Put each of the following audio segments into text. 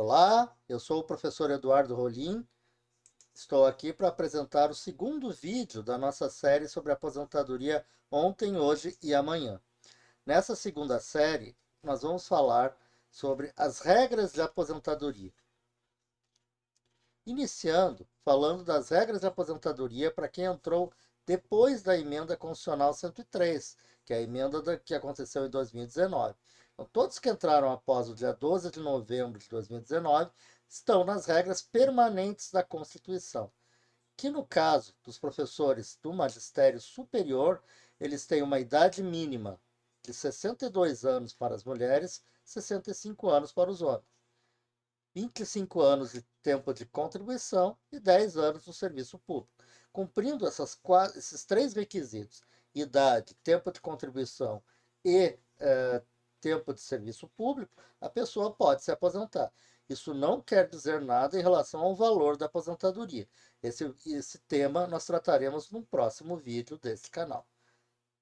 Olá, eu sou o professor Eduardo Rolim. Estou aqui para apresentar o segundo vídeo da nossa série sobre aposentadoria ontem, hoje e amanhã. Nessa segunda série, nós vamos falar sobre as regras de aposentadoria. Iniciando, falando das regras de aposentadoria para quem entrou depois da emenda constitucional 103, que é a emenda que aconteceu em 2019. Então, todos que entraram após o dia 12 de novembro de 2019 estão nas regras permanentes da Constituição, que no caso dos professores do magistério superior, eles têm uma idade mínima de 62 anos para as mulheres, 65 anos para os homens. 25 anos de tempo de contribuição e 10 anos no serviço público. Cumprindo esses três requisitos, idade, tempo de contribuição e tempo de serviço público, a pessoa pode se aposentar. Isso não quer dizer nada em relação ao valor da aposentadoria. Esse tema nós trataremos no próximo vídeo desse canal.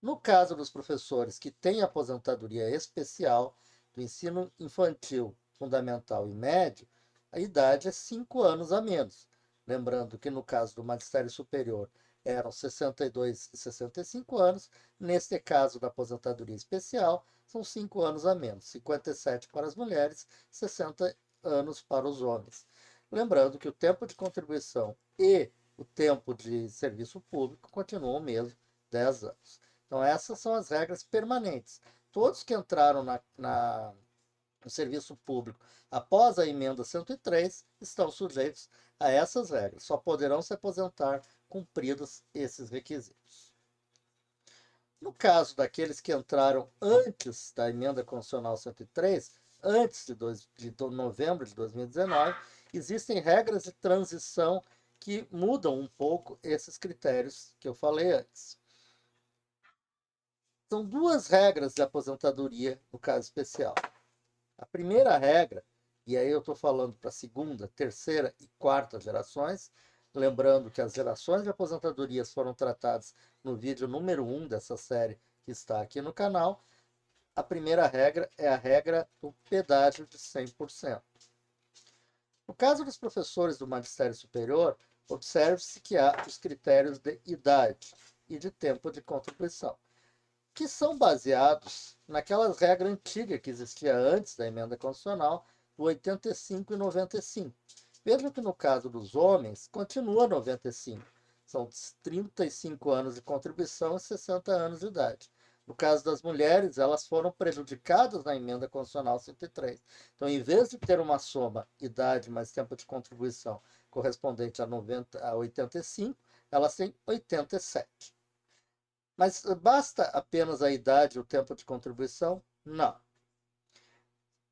No caso dos professores que têm aposentadoria especial do ensino infantil, fundamental e médio, a idade é 5 anos a menos. Lembrando que no caso do magistério superior eram 62 e 65 anos, neste caso da aposentadoria especial, são 5 anos a menos, 57 para as mulheres, 60 anos para os homens. Lembrando que o tempo de contribuição e o tempo de serviço público continuam o mesmo, 10 anos. Então, essas são as regras permanentes. Todos que entraram no serviço público após a emenda 103 estão sujeitos a essas regras. Só poderão se aposentar cumpridos esses requisitos. No caso daqueles que entraram antes da emenda constitucional 103, antes de novembro de 2019, existem regras de transição que mudam um pouco esses critérios que eu falei antes. São duas regras de aposentadoria no caso especial. A primeira regra, e aí eu estou falando para a segunda, terceira e quarta gerações, lembrando que as gerações de aposentadorias foram tratadas no vídeo número 1 dessa série que está aqui no canal. A primeira regra é a regra do pedágio de 100%. No caso dos professores do magistério superior, observe-se que há os critérios de idade e de tempo de contribuição, que são baseados naquela regra antiga que existia antes da emenda constitucional, do 85 e 95. Veja que no caso dos homens, continua 95. São 35 anos de contribuição e 60 anos de idade. No caso das mulheres, elas foram prejudicadas na emenda constitucional 103. Então, em vez de ter uma soma idade mais tempo de contribuição correspondente a 85, elas têm 87. Mas basta apenas a idade e o tempo de contribuição? Não.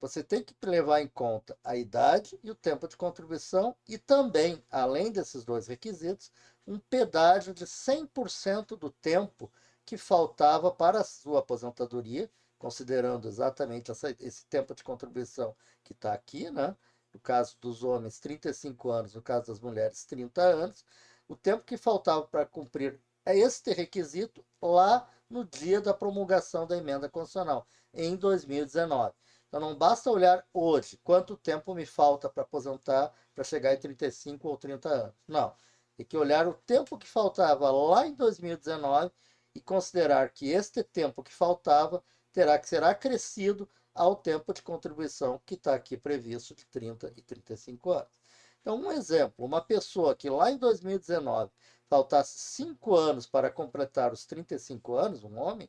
Você tem que levar em conta a idade e o tempo de contribuição e também, além desses dois requisitos, um pedágio de 100% do tempo que faltava para a sua aposentadoria, considerando exatamente esse tempo de contribuição que está aqui, né? No caso dos homens, 35 anos, no caso das mulheres, 30 anos, o tempo que faltava para cumprir este requisito lá no dia da promulgação da emenda constitucional, em 2019. Então não basta olhar hoje quanto tempo me falta para aposentar para chegar em 35 ou 30 anos. Não. Tem que olhar o tempo que faltava lá em 2019 e considerar que este tempo que faltava terá que ser acrescido ao tempo de contribuição que está aqui previsto de 30 e 35 anos. Então, um exemplo, uma pessoa que lá em 2019 faltasse 5 anos para completar os 35 anos, um homem,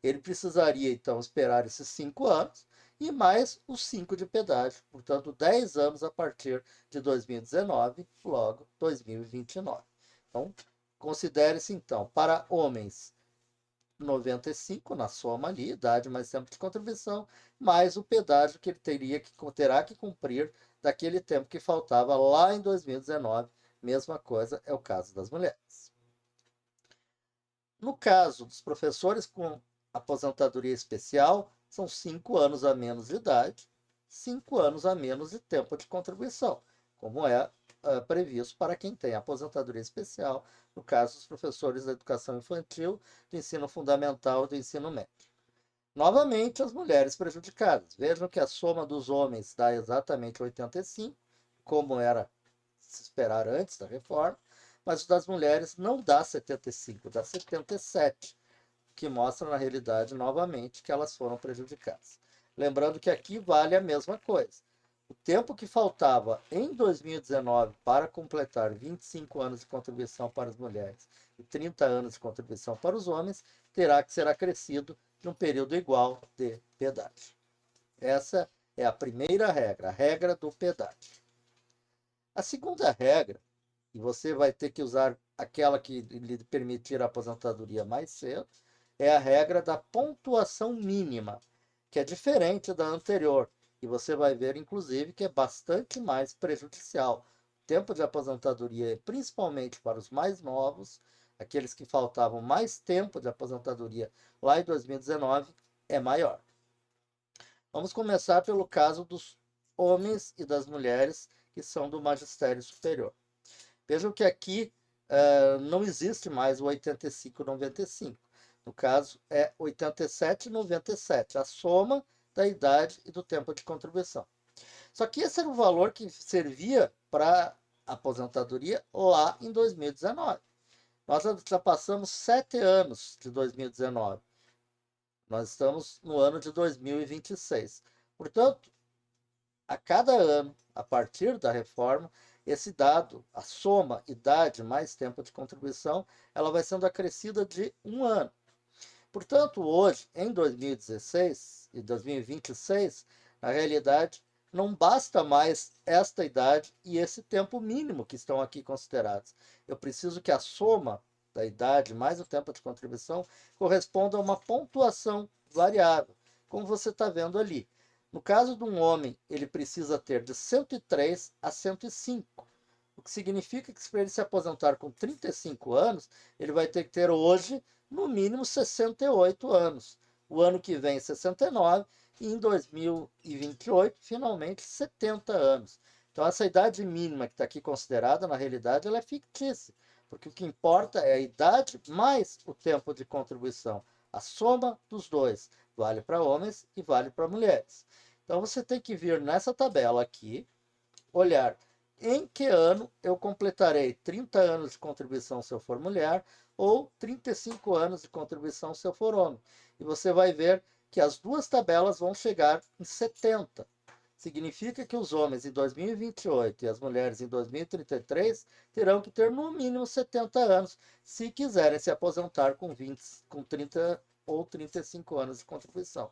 ele precisaria então esperar esses 5 anos e mais os 5 de pedágio, portanto 10 anos a partir de 2019, logo 2029. Então, considere-se então, para homens 95 na soma ali, idade mais tempo de contribuição, mais o pedágio que ele terá que cumprir daquele tempo que faltava lá em 2019. Mesma coisa é o caso das mulheres. No caso dos professores com aposentadoria especial, são 5 anos a menos de idade, 5 anos a menos de tempo de contribuição, como é previsto para quem tem aposentadoria especial, no caso dos professores da educação infantil, do ensino fundamental e do ensino médio. Novamente, as mulheres prejudicadas. Vejam que a soma dos homens dá exatamente 85, como era se esperar antes da reforma, mas o das mulheres não dá 75, dá 77, que mostra na realidade novamente que elas foram prejudicadas. Lembrando que aqui vale a mesma coisa. O tempo que faltava em 2019 para completar 25 anos de contribuição para as mulheres e 30 anos de contribuição para os homens terá que ser acrescido de um período igual de pedágio. Essa é a primeira regra, a regra do pedágio. A segunda regra, e você vai ter que usar aquela que lhe permitir a aposentadoria mais cedo, é a regra da pontuação mínima, que é diferente da anterior. E você vai ver, inclusive, que é bastante mais prejudicial. O tempo de aposentadoria, principalmente para os mais novos, aqueles que faltavam mais tempo de aposentadoria lá em 2019, é maior. Vamos começar pelo caso dos homens e das mulheres que são do magistério superior. Vejam que aqui não existe mais o 85,95. No caso, é 87,97, a soma da idade e do tempo de contribuição. Só que esse era o valor que servia para aposentadoria lá em 2019. Nós já passamos 7 anos de 2019. Nós estamos no ano de 2026. Portanto, a cada ano, a partir da reforma, esse dado, a soma idade mais tempo de contribuição, ela vai sendo acrescida de um ano. Portanto, hoje, em 2016 e 2026, na realidade, não basta mais esta idade e esse tempo mínimo que estão aqui considerados. Eu preciso que a soma da idade mais o tempo de contribuição corresponda a uma pontuação variável, como você está vendo ali. No caso de um homem, ele precisa ter de 103 a 105, o que significa que para ele se aposentar com 35 anos, ele vai ter que ter hoje, no mínimo, 68 anos. O ano que vem, 69, e em 2028, finalmente, 70 anos. Então, essa idade mínima que está aqui considerada, na realidade, ela é fictícia, porque o que importa é a idade mais o tempo de contribuição. A soma dos dois vale para homens e vale para mulheres. Então, você tem que vir nessa tabela aqui, olhar em que ano eu completarei 30 anos de contribuição se eu for mulher ou 35 anos de contribuição se eu for homem. E você vai ver que as duas tabelas vão chegar em 70. Significa que os homens em 2028 e as mulheres em 2033 terão que ter no mínimo 70 anos se quiserem se aposentar com 30 ou 35 anos de contribuição.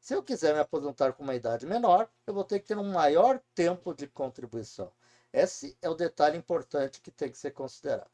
Se eu quiser me aposentar com uma idade menor, eu vou ter que ter um maior tempo de contribuição. Esse é o detalhe importante que tem que ser considerado.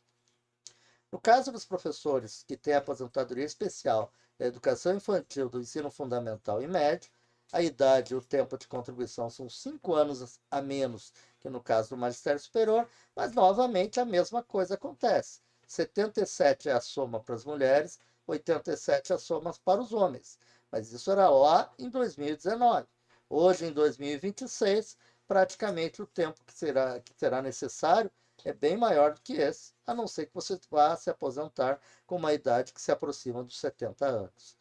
No caso dos professores que têm aposentadoria especial da educação infantil, do ensino fundamental e médio, a idade e o tempo de contribuição são 5 anos a menos que no caso do magistério superior, mas novamente a mesma coisa acontece. 77 é a soma para as mulheres, 87 é a soma para os homens. Mas isso era lá em 2019. Hoje, em 2026, praticamente o tempo que será necessário é bem maior do que esse, a não ser que você vá se aposentar com uma idade que se aproxima dos 70 anos.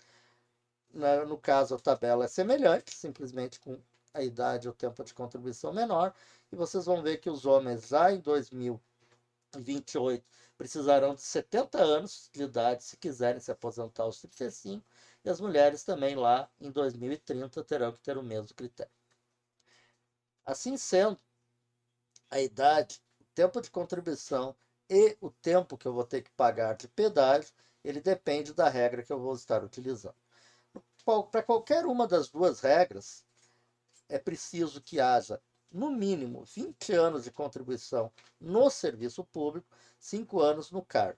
No caso, a tabela é semelhante, simplesmente com a idade e o tempo de contribuição menor, e vocês vão ver que os homens já em 2028 precisarão de 70 anos de idade se quiserem se aposentar aos 35, e as mulheres também lá em 2030 terão que ter o mesmo critério. Assim sendo, a idade, o tempo de contribuição e o tempo que eu vou ter que pagar de pedágio, ele depende da regra que eu vou estar utilizando. Para qualquer uma das duas regras, é preciso que haja, no mínimo, 20 anos de contribuição no serviço público, 5 anos no cargo.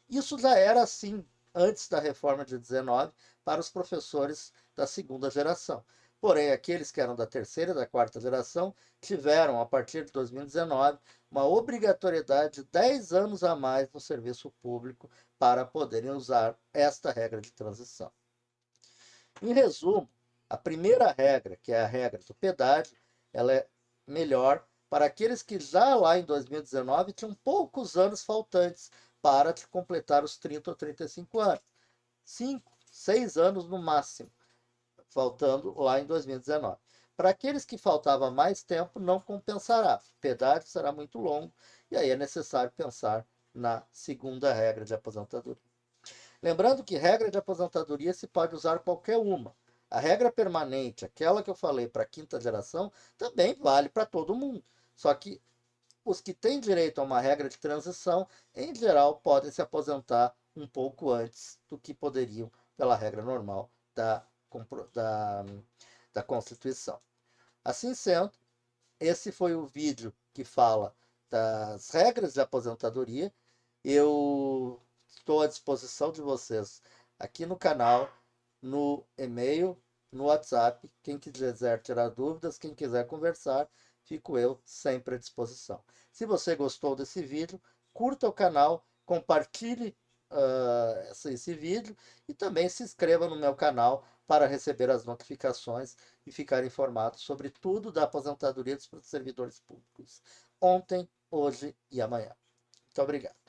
Isso já era assim antes da reforma de 19 para os professores da segunda geração. Porém, aqueles que eram da terceira e da quarta geração tiveram, a partir de 2019, uma obrigatoriedade de 10 anos a mais no serviço público para poderem usar esta regra de transição. Em resumo, a primeira regra, que é a regra do pedágio, ela é melhor para aqueles que já lá em 2019 tinham poucos anos faltantes para completar os 30 ou 35 anos. 5, 6 anos no máximo. faltando lá em 2019. Para aqueles que faltava mais tempo, não compensará. O pedágio será muito longo e aí é necessário pensar na segunda regra de aposentadoria. Lembrando que regra de aposentadoria se pode usar qualquer uma. A regra permanente, aquela que eu falei para a quinta geração, também vale para todo mundo. Só que os que têm direito a uma regra de transição, em geral, podem se aposentar um pouco antes do que poderiam pela regra normal da, da Constituição. Assim sendo, esse foi o vídeo que fala das regras de aposentadoria. Eu estou à disposição de vocês aqui no canal, no e-mail, no WhatsApp. Quem quiser tirar dúvidas, quem quiser conversar, fico eu sempre à disposição. Se você gostou desse vídeo, curta o canal, compartilhe esse vídeo e também se inscreva no meu canal para receber as notificações e ficar informado sobre tudo da aposentadoria dos servidores públicos, ontem, hoje e amanhã. Muito obrigado.